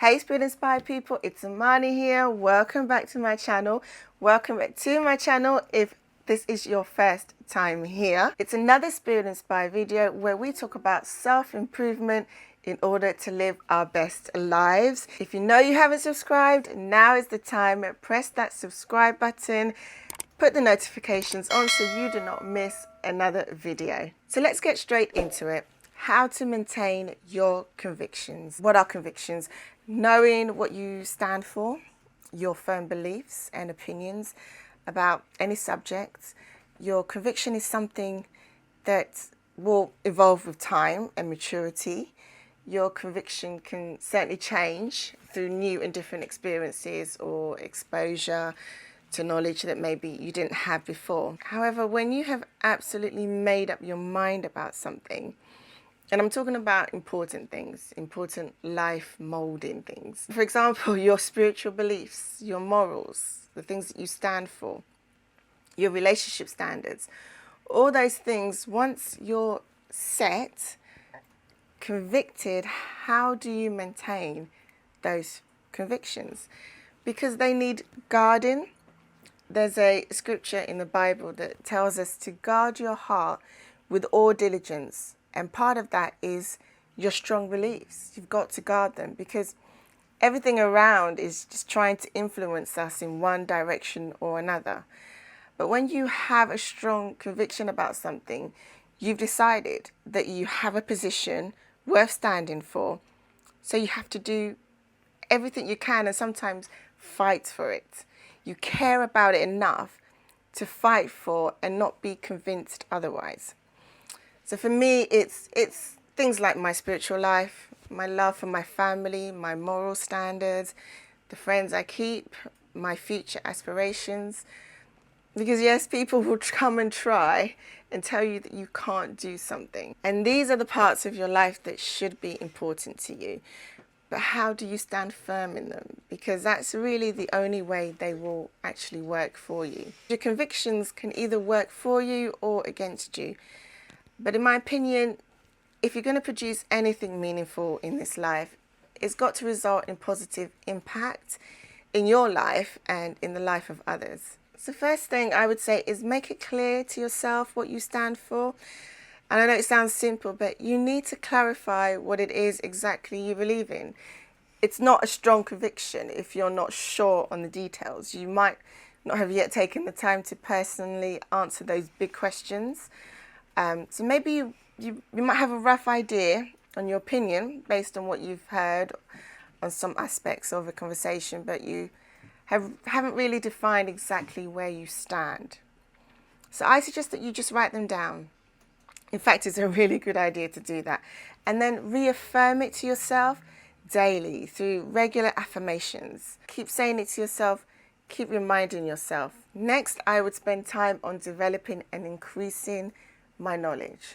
Hey Spirit Inspired people, it's Imani here. Welcome back to my channel. Welcome back to my channel if this is your first time here. It's another Spirit Inspired video where we talk about self-improvement in order to live our best lives. If you know you haven't subscribed, now is the time. Press that subscribe button. Put the notifications on so you do not miss another video. So let's get straight into it. How to maintain your convictions. What are convictions? Knowing what you stand for, your firm beliefs and opinions about any subject. Your conviction is something that will evolve with time and maturity. Your conviction can certainly change through new and different experiences or exposure to knowledge that maybe you didn't have before. However, when you have absolutely made up your mind about something, and I'm talking about important things, important life molding things. For example, your spiritual beliefs, your morals, the things that you stand for, your relationship standards, all those things, once you're set, convicted, how do you maintain those convictions? Because they need guarding. There's a scripture in the Bible that tells us to guard your heart with all diligence. And part of that is your strong beliefs. You've got to guard them because everything around is just trying to influence us in one direction or another. But when you have a strong conviction about something, you've decided that you have a position worth standing for. So you have to do everything you can and sometimes fight for it. You care about it enough to fight for and not be convinced otherwise. So for me, it's things like my spiritual life, my love for my family, my moral standards, the friends I keep, my future aspirations. Because yes, people will come and try and tell you that you can't do something. And these are the parts of your life that should be important to you. But how do you stand firm in them? Because that's really the only way they will actually work for you. Your convictions can either work for you or against you. But in my opinion, if you're going to produce anything meaningful in this life, it's got to result in positive impact in your life and in the life of others. So first thing I would say is make it clear to yourself what you stand for. And I know it sounds simple, but you need to clarify what it is exactly you believe in. It's not a strong conviction if you're not sure on the details. You might not have yet taken the time to personally answer those big questions. So maybe you might have a rough idea on your opinion based on what you've heard on some aspects of a conversation, but you haven't really defined exactly where you stand. So I suggest that you just write them down. In fact, it's a really good idea to do that. And then reaffirm it to yourself daily through regular affirmations. Keep saying it to yourself, keep reminding yourself. Next, I would spend time on developing and increasing my knowledge.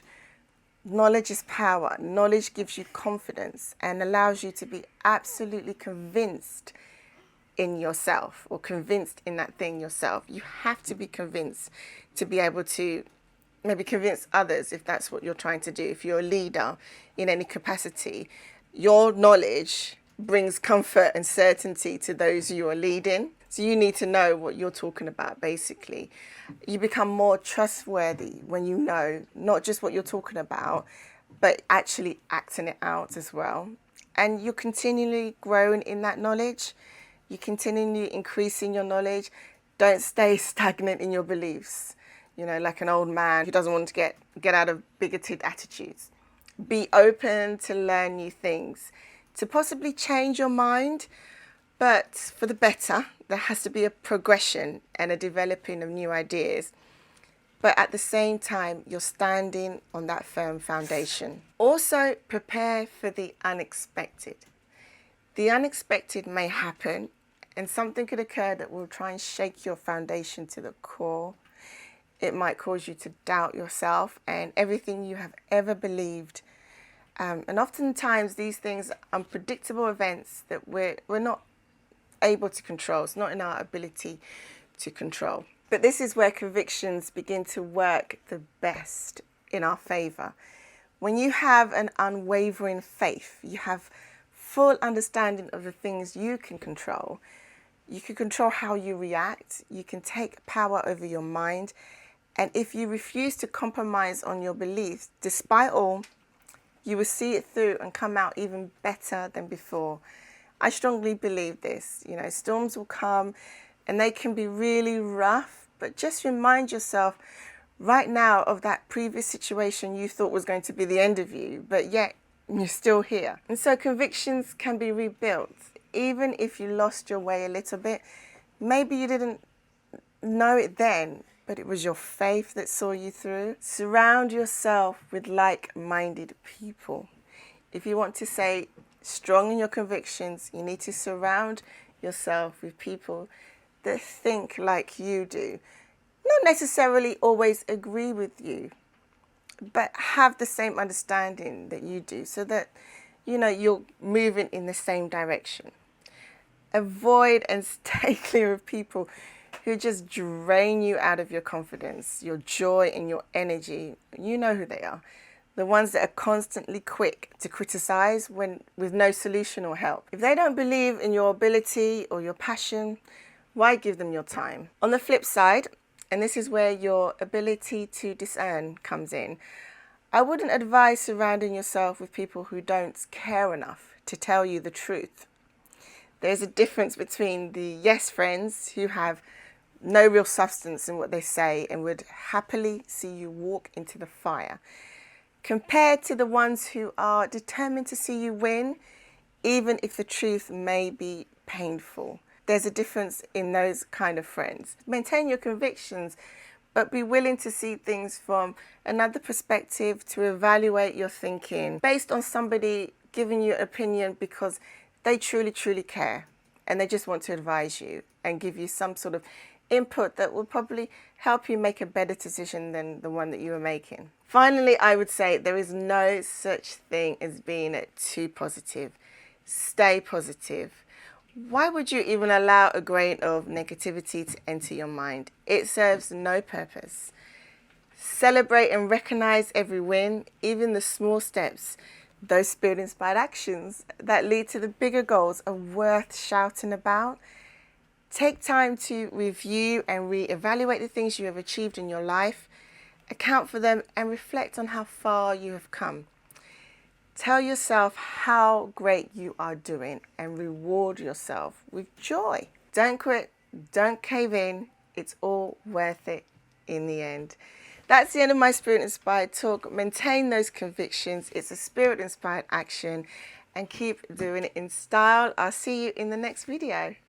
Knowledge is power. Knowledge gives you confidence and allows you to be absolutely convinced in yourself or convinced in that thing yourself. You have to be convinced to be able to maybe convince others if that's what you're trying to do. If you're a leader in any capacity, your knowledge brings comfort and certainty to those you are leading. So you need to know what you're talking about, basically. You become more trustworthy when you know not just what you're talking about, but actually acting it out as well. And you're continually growing in that knowledge. You're continually increasing your knowledge. Don't stay stagnant in your beliefs. You know, like an old man who doesn't want to get out of bigoted attitudes. Be open to learn new things, to possibly change your mind, but for the better. There has to be a progression and a developing of new ideas. But at the same time, you're standing on that firm foundation. Also, prepare for the unexpected. The unexpected may happen, and something could occur that will try and shake your foundation to the core. It might cause you to doubt yourself and everything you have ever believed. And oftentimes these things are unpredictable events that we're not able to control. It's not in our ability to control. But this is where convictions begin to work the best in our favour. When you have an unwavering faith, you have full understanding of the things you can control. You can control how you react. You can take power over your mind. And if you refuse to compromise on your beliefs, despite all, you will see it through and come out even better than before. I strongly believe this. You know, storms will come and they can be really rough, but just remind yourself right now of that previous situation you thought was going to be the end of you, but yet you're still here. And so convictions can be rebuilt. Even if you lost your way a little bit, maybe you didn't know it then, but it was your faith that saw you through. Surround yourself with like-minded people. If you want to stay strong in your convictions, you need to surround yourself with people that think like you do. Not necessarily always agree with you, but have the same understanding that you do, so that, you know, you're moving in the same direction. Avoid and stay clear of people who just drain you out of your confidence, your joy and your energy. You know who they are. The ones that are constantly quick to criticize with no solution or help. If they don't believe in your ability or your passion, why give them your time? On the flip side, and this is where your ability to discern comes in, I wouldn't advise surrounding yourself with people who don't care enough to tell you the truth. There's a difference between the yes friends who have no real substance in what they say and would happily see you walk into the fire, compared to the ones who are determined to see you win, even if the truth may be painful. There's a difference in those kind of friends. Maintain your convictions, but be willing to see things from another perspective, to evaluate your thinking based on somebody giving you an opinion because they truly, truly care and they just want to advise you and give you some sort of input that will probably help you make a better decision than the one that you were making. Finally, I would say there is no such thing as being too positive. Stay positive. Why would you even allow a grain of negativity to enter your mind? It serves no purpose. Celebrate and recognize every win, even the small steps. Those spirit-inspired actions that lead to the bigger goals are worth shouting about. Take time to review and re-evaluate the things you have achieved in your life. Account for them and reflect on how far you have come. Tell yourself how great you are doing and reward yourself with joy. Don't quit, don't cave in. It's all worth it in the end. That's the end of my spirit-inspired talk. Maintain those convictions. It's a spirit-inspired action and keep doing it in style. I'll see you in the next video.